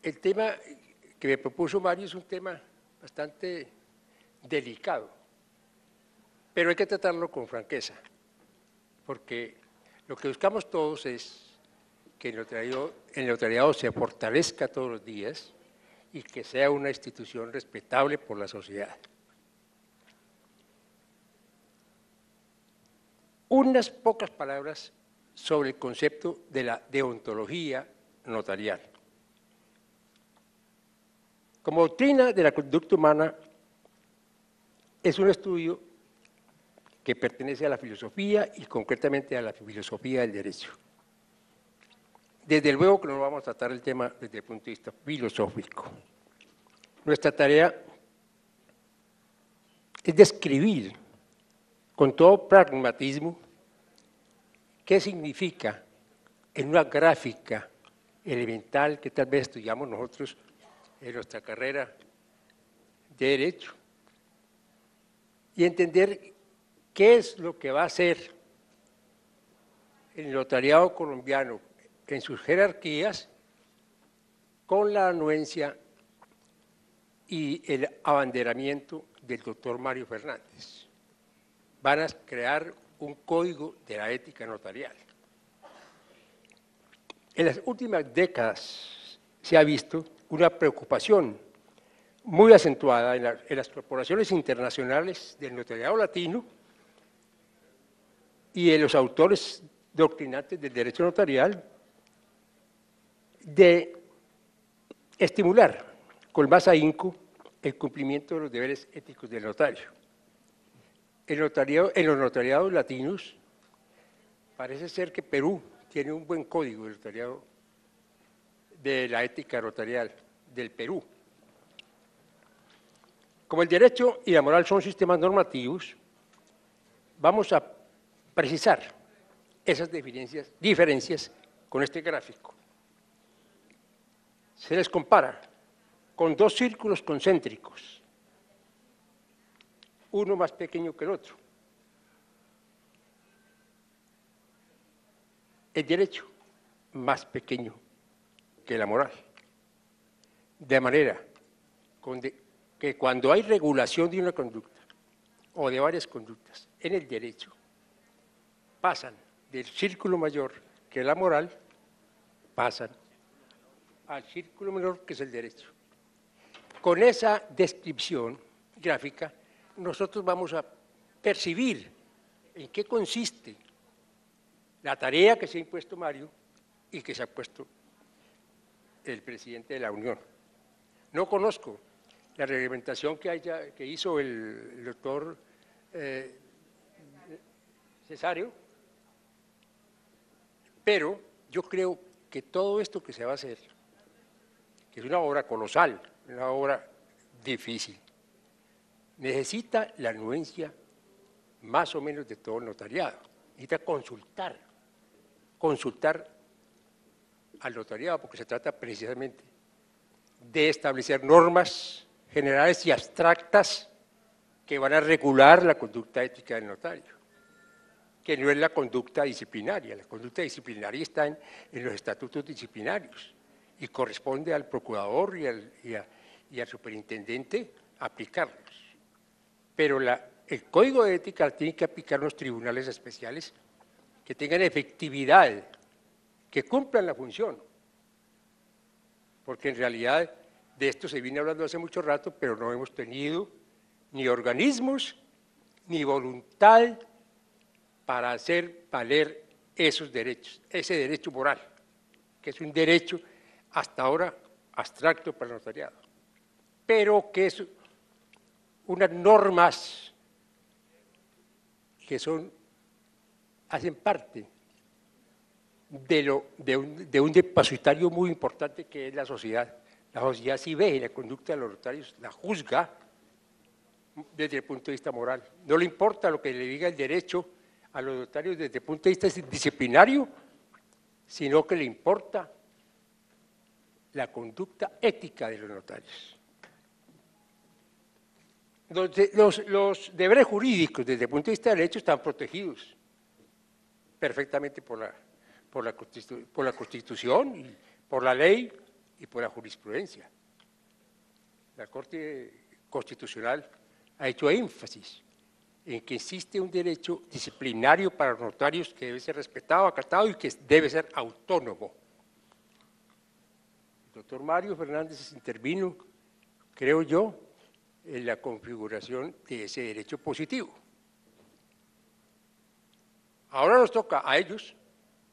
El tema que me propuso Mario es un tema bastante delicado, pero hay que tratarlo con franqueza, porque lo que buscamos todos es que el notariado se fortalezca todos los días y que sea una institución respetable por la sociedad. Unas pocas palabras sobre el concepto de la deontología notarial. Como doctrina de la conducta humana, es un estudio que pertenece a la filosofía y concretamente a la filosofía del derecho. Desde luego que no vamos a tratar el tema desde el punto de vista filosófico. Nuestra tarea es describir con todo pragmatismo qué significa en una gráfica elemental que tal vez estudiamos nosotros en nuestra carrera de Derecho y entender qué es lo que va a hacer el notariado colombiano en sus jerarquías con la anuencia y el abanderamiento del doctor Mario Fernández. Van a crear un código de la ética notarial. En las últimas décadas se ha visto una preocupación muy acentuada en las corporaciones internacionales del notariado latino y de los autores doctrinantes del derecho notarial de estimular con más ahínco el cumplimiento de los deberes éticos del notario. En los notariados latinos parece ser que Perú tiene un buen código de notariado de la ética notarial del Perú. Como el derecho y la moral son sistemas normativos, vamos a precisar esas diferencias con este gráfico. Se les compara con dos círculos concéntricos, uno más pequeño que el otro. El derecho más pequeño que la moral. De manera que cuando hay regulación de una conducta o de varias conductas en el derecho, pasan del círculo mayor que es la moral, pasan al círculo menor que es el derecho. Con esa descripción gráfica, nosotros vamos a percibir en qué consiste la tarea que se ha impuesto Mario y que se ha puesto el presidente de la Unión. No conozco la reglamentación que hizo el doctor Cesario, pero yo creo que todo esto que se va a hacer, que es una obra colosal, una obra difícil, necesita la anuencia más o menos de todo el notariado. Necesita consultar al notariado, porque se trata precisamente de establecer normas generales y abstractas que van a regular la conducta ética del notario, que no es la conducta disciplinaria. La conducta disciplinaria está en los estatutos disciplinarios y corresponde al procurador y al superintendente aplicarlos. Pero el código de ética tiene que aplicar los tribunales especiales que tengan efectividad, que cumplan la función, porque en realidad de esto se viene hablando hace mucho rato, pero no hemos tenido ni organismos ni voluntad para hacer valer esos derechos, ese derecho moral, que es un derecho hasta ahora abstracto para el notariado, pero que es unas normas que hacen parte de un depositario muy importante que es la sociedad. La sociedad sí ve la conducta de los notarios, la juzga desde el punto de vista moral. No le importa lo que le diga el derecho a los notarios desde el punto de vista disciplinario, sino que le importa la conducta ética de los notarios. Los deberes jurídicos desde el punto de vista del derecho están protegidos perfectamente por la Constitución, y por la ley y por la jurisprudencia. La Corte Constitucional ha hecho énfasis en que existe un derecho disciplinario para los notarios que debe ser respetado, acatado y que debe ser autónomo. El doctor Mario Fernández intervino, creo yo, en la configuración de ese derecho positivo. Ahora nos toca a ellos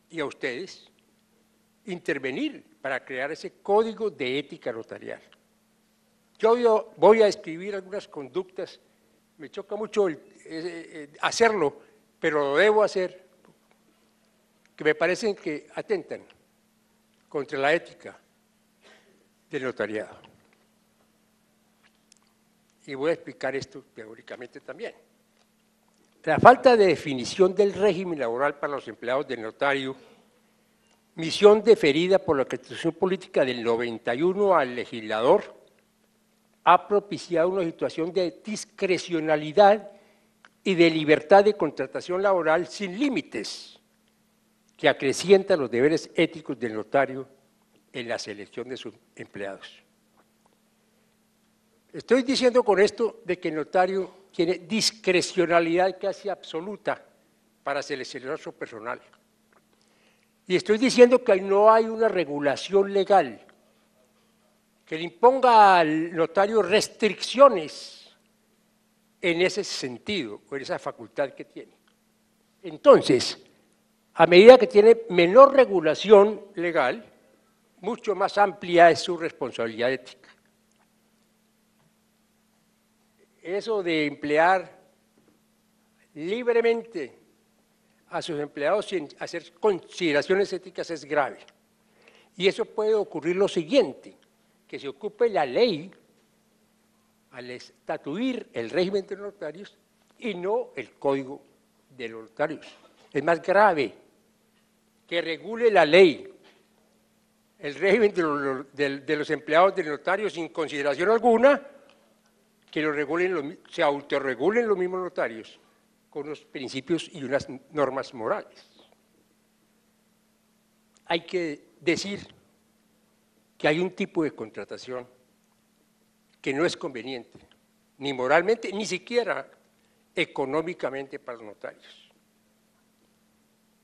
y a ustedes intervenir para crear ese código de ética notarial. Yo voy a escribir algunas conductas, me choca mucho hacerlo, pero lo debo hacer, que me parecen que atentan contra la ética del notariado. Y voy a explicar esto teóricamente también. La falta de definición del régimen laboral para los empleados del notario, misión deferida por la Constitución Política del 91 al legislador, ha propiciado una situación de discrecionalidad y de libertad de contratación laboral sin límites, que acrecienta los deberes éticos del notario en la selección de sus empleados. Estoy diciendo con esto de que el notario tiene discrecionalidad casi absoluta para seleccionar su personal. Y estoy diciendo que no hay una regulación legal que le imponga al notario restricciones en ese sentido, o en esa facultad que tiene. Entonces, a medida que tiene menor regulación legal, mucho más amplia es su responsabilidad ética. Eso de emplear libremente a sus empleados sin hacer consideraciones éticas es grave. Y eso puede ocurrir lo siguiente, que se ocupe la ley al estatuir el régimen de los notarios y no el código de los notarios. Es más grave que regule la ley el régimen de los empleados del notario sin consideración alguna, que lo regulen, se autorregulen los mismos notarios con unos principios y unas normas morales. Hay que decir que hay un tipo de contratación que no es conveniente, ni moralmente, ni siquiera económicamente para los notarios.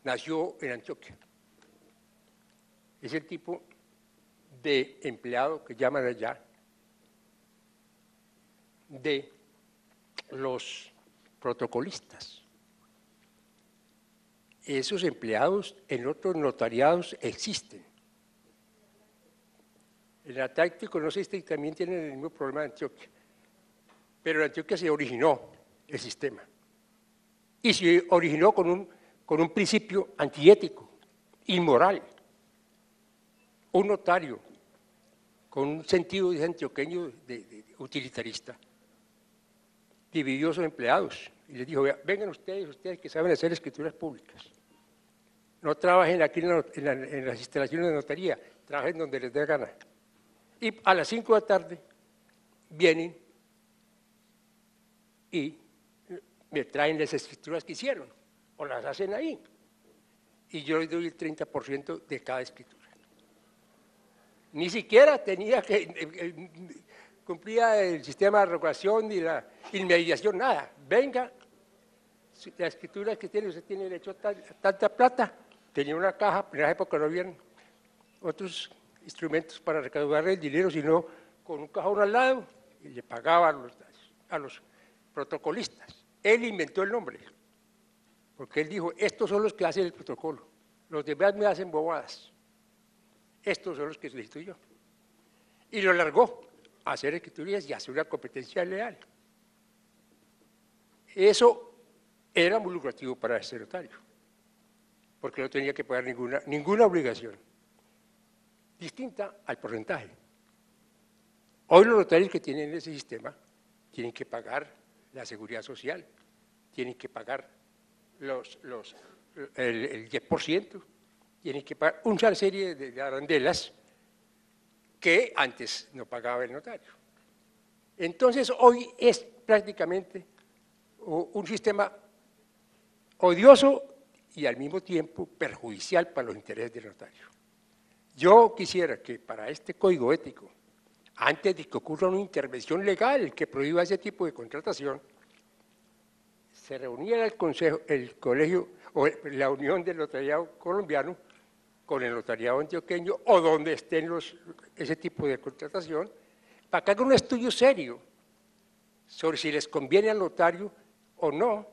Nació en Antioquia. Es el tipo de empleado que llaman allá de los protocolistas. Esos empleados en otros notariados existen. El Atlántico, no sé si también tienen el mismo problema de Antioquia, pero en Antioquia se originó el sistema y se originó con un principio antiético, inmoral. Un notario con un sentido antioqueño de utilitarista dividió a sus empleados y les dijo: vengan ustedes que saben hacer escrituras públicas, no trabajen aquí en las instalaciones de notaría, trabajen donde les dé gana. Y a las 5 de la tarde vienen y me traen las escrituras que hicieron, o las hacen ahí, y yo les doy el 30% de cada escritura. Ni siquiera tenía que, cumplía el sistema de regulación ni la inmediación, nada. Venga, la escritura que tiene, usted tiene derecho a tanta plata. Tenía una caja, en la época no habían otros instrumentos para recaudar el dinero, sino con un cajón al lado, y le pagaba a los protocolistas. Él inventó el nombre, porque él dijo: estos son los que hacen el protocolo, los demás me hacen bobadas, estos son los que necesito yo. Y lo largó a hacer escriturías y a hacer una competencia leal. Eso era muy lucrativo para ese notario, porque no tenía que pagar ninguna obligación, distinta al porcentaje. Hoy los notarios que tienen ese sistema tienen que pagar la seguridad social, tienen que pagar el 10%, tienen que pagar una serie de arandelas que antes no pagaba el notario. Entonces hoy es prácticamente un sistema odioso y al mismo tiempo perjudicial para los intereses del notario. Yo quisiera que para este código ético, antes de que ocurra una intervención legal que prohíba ese tipo de contratación, se reuniera el consejo, el colegio o la Unión del Notariado Colombiano con el notariado antioqueño o donde estén ese tipo de contratación, para que haga un estudio serio sobre si les conviene al notario o no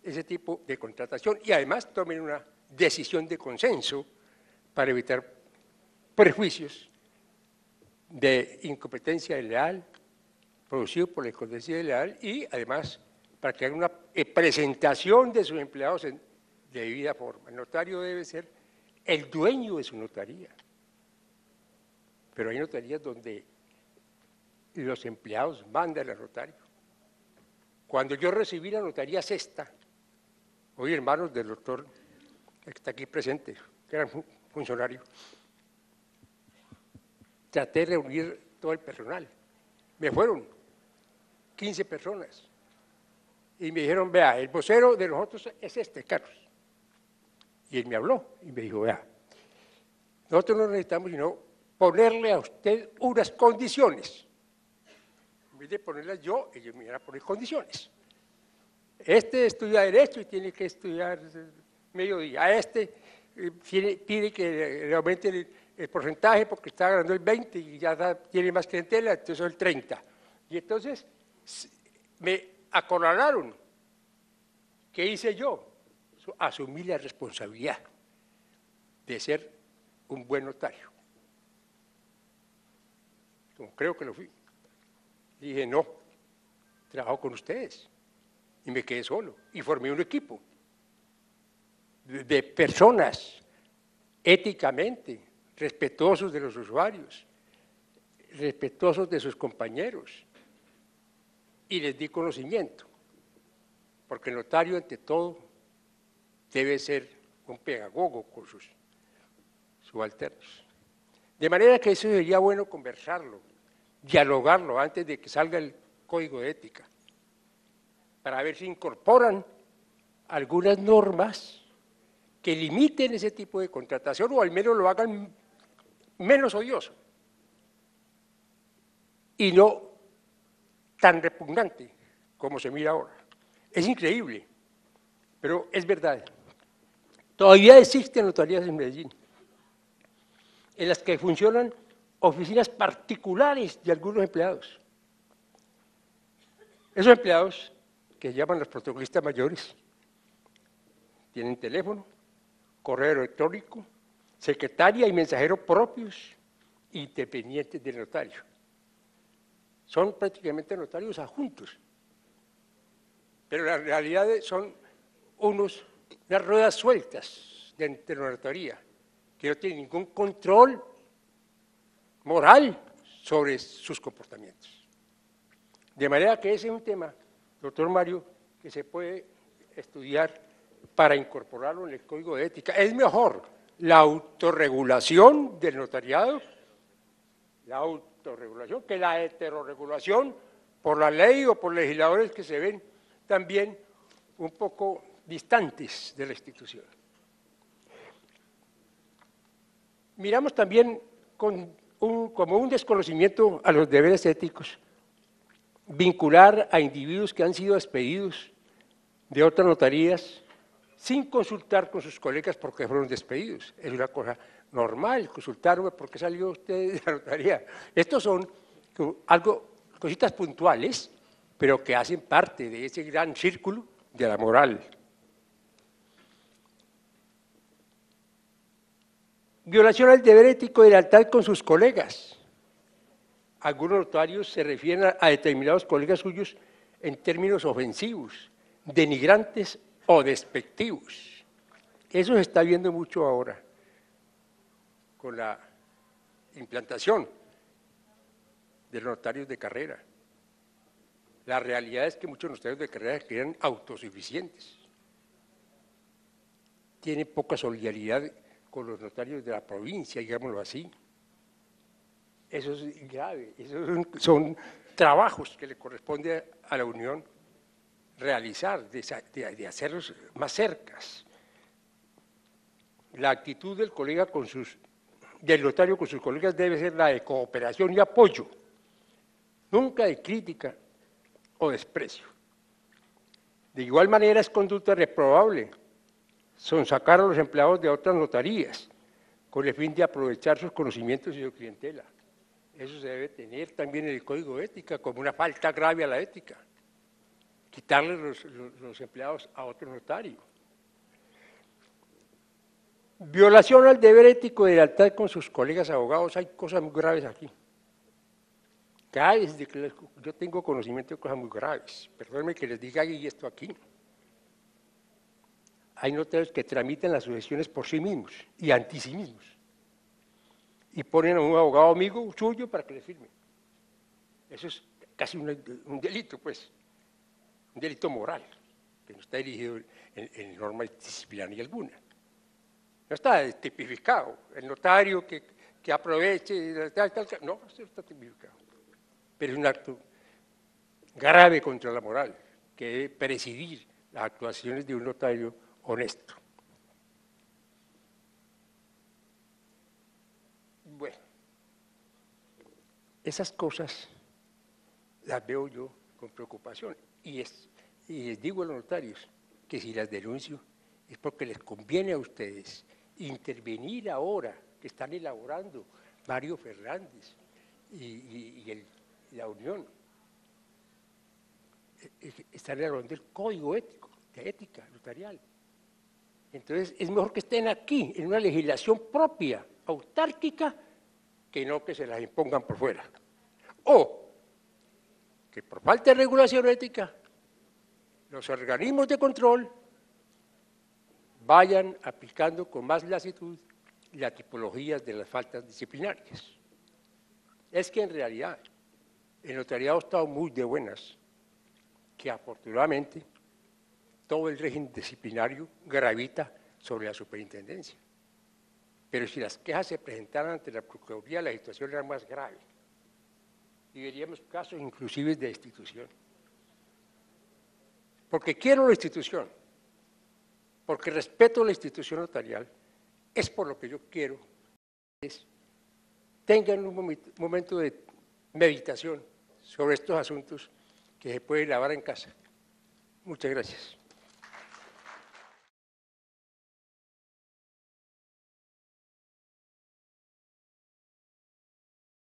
ese tipo de contratación y además tomen una decisión de consenso para evitar prejuicios de incompetencia ilegal producido por la incompetencia ilegal y además para que haga una presentación de sus empleados de debida forma. El notario debe ser el dueño de su notaría, pero hay notarías donde los empleados mandan al notario. Cuando yo recibí la notaría sexta, hoy hermanos del doctor que está aquí presente, que era funcionario, traté de reunir todo el personal. Me fueron 15 personas y me dijeron, vea, el vocero de nosotros es este, Carlos. Y él me habló y me dijo, vea, nosotros no necesitamos sino ponerle a usted unas condiciones. En vez de ponerlas yo, ellos me iban a poner condiciones. Este estudia Derecho y tiene que estudiar mediodía. A este pide que le aumente el porcentaje porque está ganando el 20 y ya tiene más clientela, entonces el 30. Y entonces me acorralaron. ¿Qué hice yo? Asumí la responsabilidad de ser un buen notario. Como creo que lo fui. Y dije, no, trabajo con ustedes. Y me quedé solo y formé un equipo de personas éticamente respetuosos de los usuarios, respetuosos de sus compañeros, y les di conocimiento, porque el notario ante todo debe ser un pedagogo con sus subalternos. De manera que eso sería bueno conversarlo, dialogarlo antes de que salga el código de ética, para ver si incorporan algunas normas que limiten ese tipo de contratación o al menos lo hagan menos odioso y no tan repugnante como se mira ahora. Es increíble, pero es verdad. Todavía existen notarías en Medellín en las que funcionan oficinas particulares de algunos empleados. Esos empleados, que se llaman los protocolistas mayores, tienen teléfono, correo electrónico, secretaria y mensajero propios, independientes del notario. Son prácticamente notarios adjuntos, pero en realidad son unas ruedas sueltas de la notaría, que no tienen ningún control moral sobre sus comportamientos. De manera que ese es un tema, doctor Mario, que se puede estudiar para incorporarlo en el Código de Ética. Es mejor la autorregulación del notariado, la autorregulación, que la heterorregulación por la ley o por legisladores que se ven también un poco distantes de la institución. Miramos también como un desconocimiento a los deberes éticos, vincular a individuos que han sido despedidos de otras notarías sin consultar con sus colegas porque fueron despedidos. Es una cosa normal, consultarme por qué salió usted de la notaría. Estos son cositas puntuales, pero que hacen parte de ese gran círculo de la moral. Violación al deber ético de lealtad con sus colegas. Algunos notarios se refieren a determinados colegas suyos en términos ofensivos, denigrantes o despectivos. Eso se está viendo mucho ahora con la implantación de los notarios de carrera. La realidad es que muchos notarios de carrera se creen autosuficientes. Tienen poca solidaridad con los notarios de la provincia, digámoslo así. Eso es grave, esos son trabajos que le corresponde a la Unión realizar, de hacerlos más cercas. La actitud del colega con sus del notario con sus colegas debe ser la de cooperación y apoyo, nunca de crítica o desprecio. De igual manera es conducta reprobable sonsacar a los empleados de otras notarías con el fin de aprovechar sus conocimientos y su clientela. Eso se debe tener también en el Código de Ética como una falta grave a la ética. Quitarle los empleados a otro notario. Violación al deber ético de lealtad con sus colegas abogados. Hay cosas muy graves aquí. Cada vez que yo tengo conocimiento de cosas muy graves. Perdónenme que les diga esto aquí. Hay notarios que tramitan las sucesiones por sí mismos y anti sí mismos. Y ponen a un abogado amigo suyo para que le firme. Eso es casi un delito, pues. Un delito moral, que no está dirigido en norma disciplinaria alguna. No está tipificado. El notario que aproveche, no, eso no está tipificado. Pero es un acto grave contra la moral, que debe presidir las actuaciones de un notario honesto. Bueno, esas cosas las veo yo con preocupación y les digo a los notarios que si las denuncio es porque les conviene a ustedes intervenir ahora que están elaborando Mario Fernández y la Unión. Están elaborando el Código Ético, de ética notarial. Entonces es mejor que estén aquí en una legislación propia, autárquica, que no que se las impongan por fuera. O que por falta de regulación ética, los organismos de control vayan aplicando con más lasitud las tipologías de las faltas disciplinarias. Es que en realidad el notariado ha estado muy de buenas, que afortunadamente todo el régimen disciplinario gravita sobre la superintendencia. Pero si las quejas se presentaran ante la Procuraduría, la situación era más grave. Y veríamos casos inclusive de destitución. Porque quiero la institución, porque respeto la institución notarial, es por lo que yo quiero que tengan un momento de meditación sobre estos asuntos que se pueden elaborar en casa. Muchas gracias.